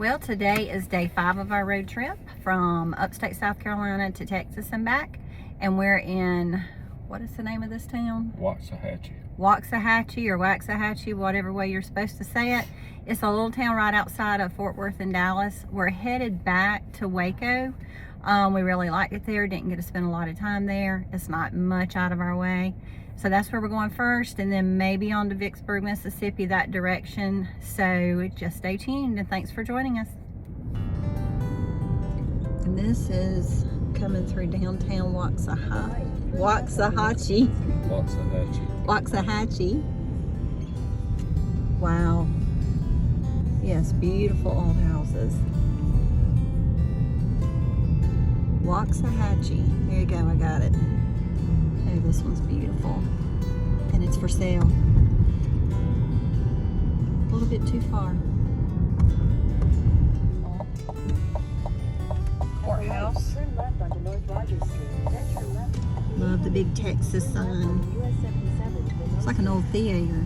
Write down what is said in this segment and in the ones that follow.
Well, today is day 5 of our road trip from upstate South Carolina to Texas and back. And we're in, what is the name of this town? Waxahachie. Waxahachie or Waxahachie, whatever way you're supposed to say it. It's a little town right outside of Fort Worth and Dallas. We're headed back to Waco. We really liked it there. Didn't get to spend a lot of time there. It's not much out of our way. So that's where we're going first, and then maybe on to Vicksburg, Mississippi, that direction. So just stay tuned, and thanks for joining us. And this is coming through downtown Waxahachie. Waxahachie. Wow. Yes, beautiful old houses. Waxahachie. There you go, I got it. Oh, this one's beautiful. And it's for sale. A little bit too far. Courthouse. Love the big Texas sign. It's like an old theater.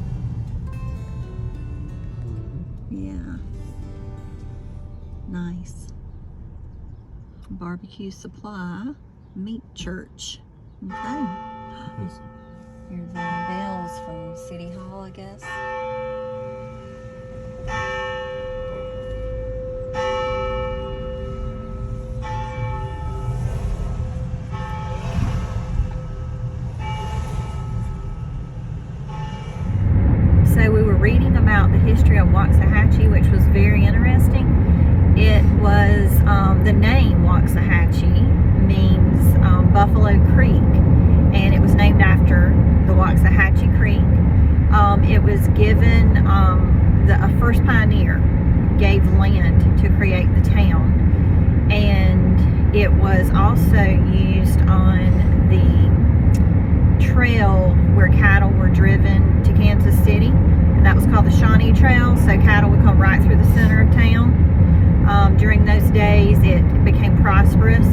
Yeah. Nice. Barbecue Supply. Meat Church. Okay. Here's the bells from City Hall, I guess. So we were reading about the history of Waxahachie, which was very interesting. It was, the name Waxahachie means Buffalo Creek, and it was named after the Waxahachie Creek. It was given, a first pioneer gave land to create the town, and it was also used on the trail where cattle were driven to Kansas City, and that was called the Shawnee Trail. So cattle would come right through the center of town. During those days, it became prosperous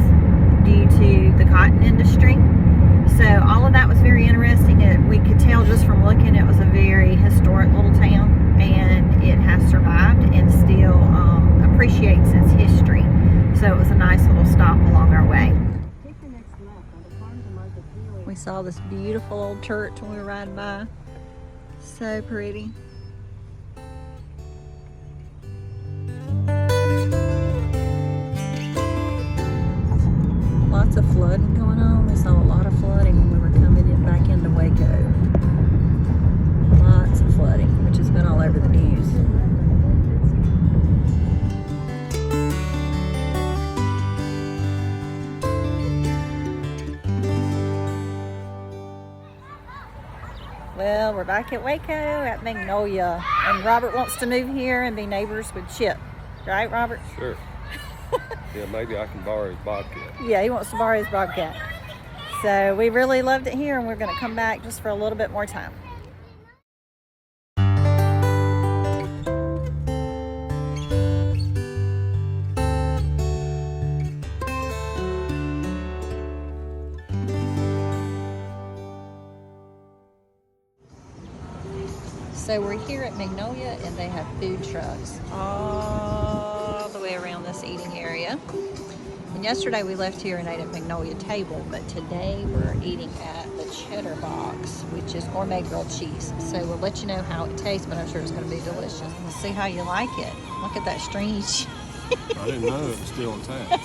due to the cotton industry. So all of that was very interesting. We could tell just from looking, it was a very historic little town, and it has survived and still appreciates its history. So it was a nice little stop along our way. We saw this beautiful old church when we were riding by. So pretty. Lots of flooding going on. We saw a lot of flooding when we were coming back into Waco. Lots of flooding, which has been all over the news. Well, we're back at Waco at Magnolia, and Robert wants to move here and be neighbors with Chip. Right, Robert? Sure. Yeah, maybe I can borrow his bobcat. Yeah, he wants to borrow his bobcat. So we really loved it here, and we're going to come back just for a little bit more time. So we're here at Magnolia, and they have food trucks all the way around this eating area. And yesterday we left here and ate at Magnolia Table, but today we're eating at the Cheddar Box, which is gourmet grilled cheese. So we'll let you know how it tastes, but I'm sure it's going to be delicious. We'll see how you like it. Look at that stringy cheese. I didn't know it was still intact.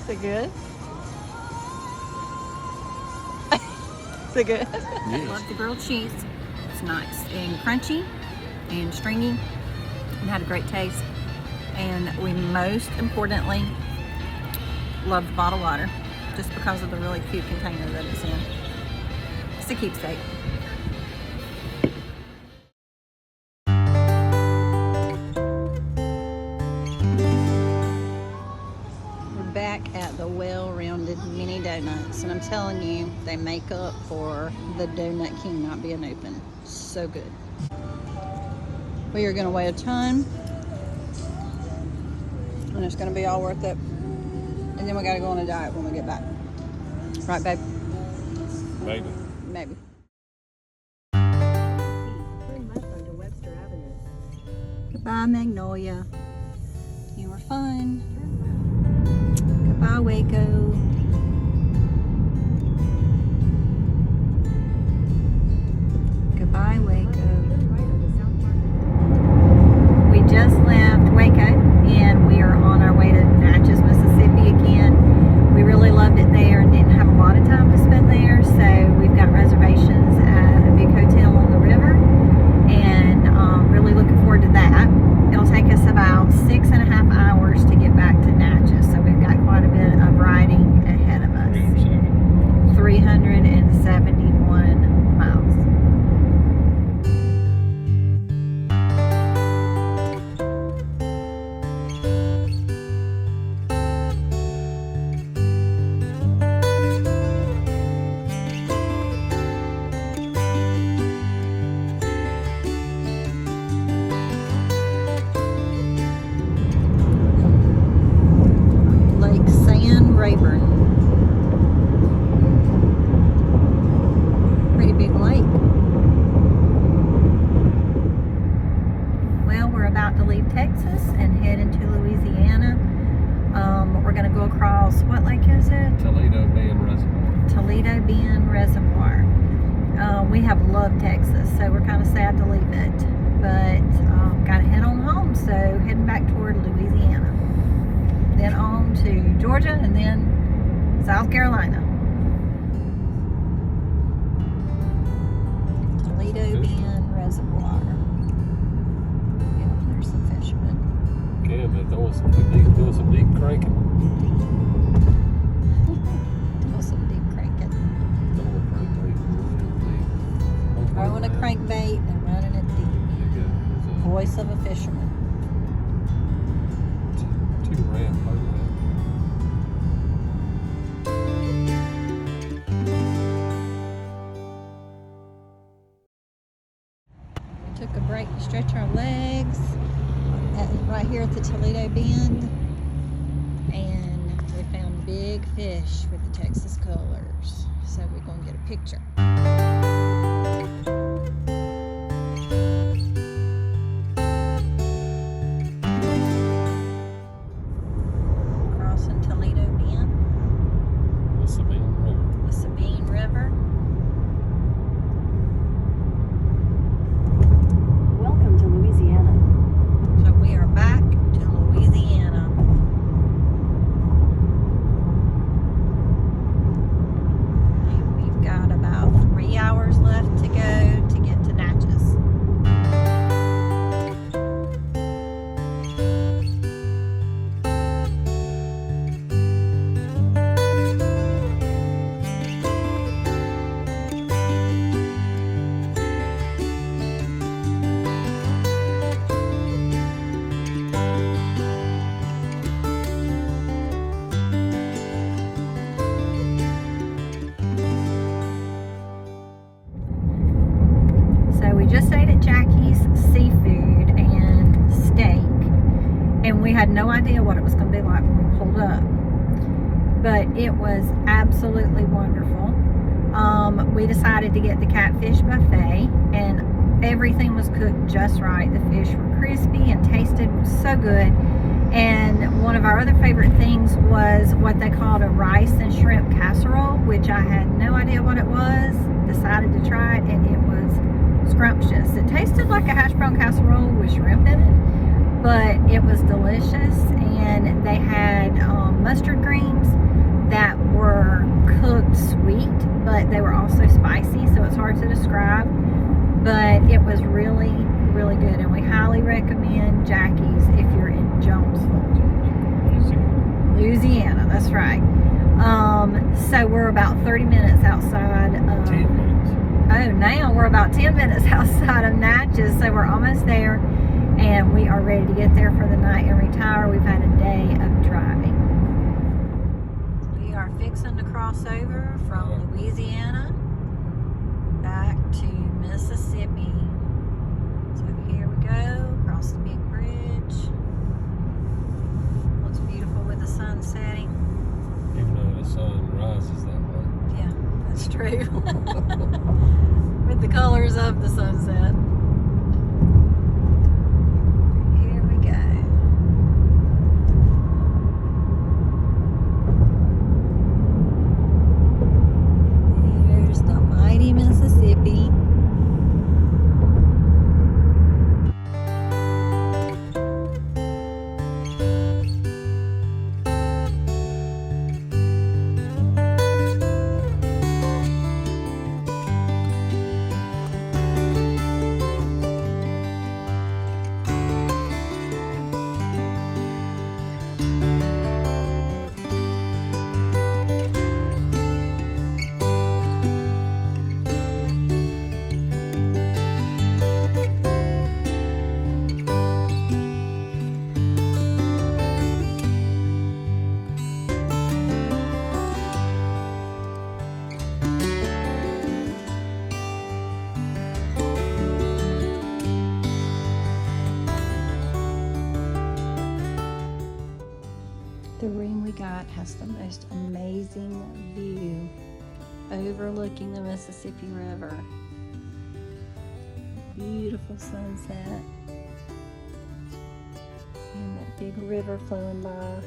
Is it good? Is it good? Yes. Love the grilled cheese. It's nice and crunchy and stringy and had a great taste. And we most importantly love the bottled water just because of the really cute container that it's in. It's a keepsake. Back at the well-rounded mini donuts, and I'm telling you, they make up for the Donut King not being open. So good. We are going to weigh a ton, and it's going to be all worth it. And then we got to go on a diet when we get back. Right, babe? Maybe. Maybe. Goodbye, Magnolia. You were fun. Goodbye, Waco. Goodbye, Waco. We just left Waco and we are on our way to Natchez, Mississippi again. We really loved it there and didn't have a lot of time to spend there, so we've got reservations at a big hotel on the river, and really looking forward to that. It'll take us about 6.5 hours to get back to Natchez, so we've got quite a bit of riding ahead of us. 371 miles. Pretty big lake. Well, we're about to leave Texas and head into Louisiana. We're going to go across, what lake is it? Toledo Bend Reservoir. Toledo Bend Reservoir. We have loved Texas, so we're kind of sad to leave it. But got to head on home, so heading back toward Louisiana. Then on to Georgia and then South Carolina. Toledo Bend Reservoir. Yeah, there's some fishermen. Yeah, but doing some deep cranking. Doing some deep cranking. Throwing a crankbait and running it deep. Voice of a fisherman. Two ramp over there. Took a break to stretch our legs right here at the Toledo Bend, and we found big fish with the Texas colors, so we're going to get a picture. Crossing Toledo Bend, The Sabine River. the Sabine River. Welcome to Louisiana. So we are back to Louisiana. And we've got about 3 hours left to go to get to Natchez. Just ate at Jackie's Seafood and Steak, and we had no idea what it was going to be like when we pulled up, but it was absolutely wonderful. We decided to get the catfish buffet, and everything was cooked just right. The fish were crispy and tasted so good, and one of our other favorite things was what they called a rice and shrimp casserole, which I had no idea what it was. Decided to try it, and it was scrumptious. It tasted like a hash brown casserole with shrimp in it, but it was delicious. And they had mustard greens that were cooked sweet, but they were also spicy, so it's hard to describe, but it was really, really good, and we highly recommend Jackie's if you're in Jonesville, Louisiana. That's right. So we're about 30 minutes outside of 10 minutes. Oh, now we're about 10 minutes outside of Natchez, so we're almost there, and we are ready to get there for the night and retire. We've had a day of driving. We are fixing to cross over from Louisiana back to Mississippi. So here we go, across the big bridge. Looks beautiful with the sun setting. Even though the sun rises that way. Yeah, that's true. With the colors of the sunset. Here The room we got has the most amazing view overlooking the Mississippi River. Beautiful sunset. And that big river flowing by.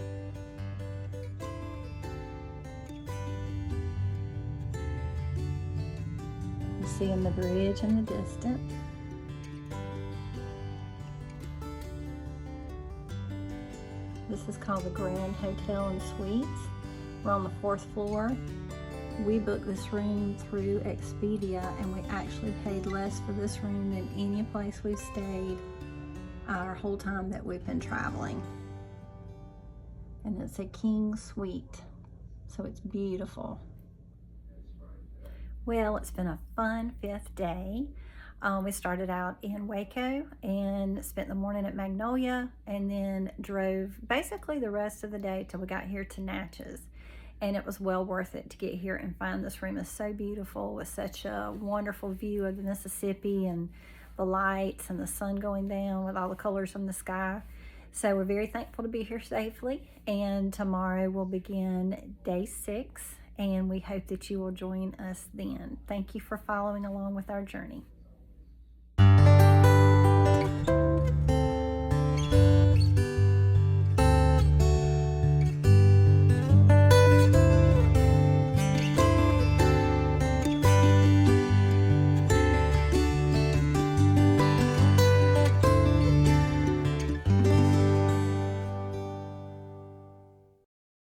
You seeing the bridge in the distance. This is called the Grand Hotel and Suites. We're on the 4th floor. We booked this room through Expedia, and we actually paid less for this room than any place we've stayed our whole time that we've been traveling. And it's a king suite, so it's beautiful. Well, it's been a fun 5th day. We started out in Waco and spent the morning at Magnolia, and then drove basically the rest of the day till we got here to Natchez. And it was well worth it to get here and find this room. Is so beautiful with such a wonderful view of the Mississippi and the lights and the sun going down with all the colors from the sky. So we're very thankful to be here safely, and tomorrow we'll begin day 6, and we hope that you will join us then. Thank you for following along with our journey.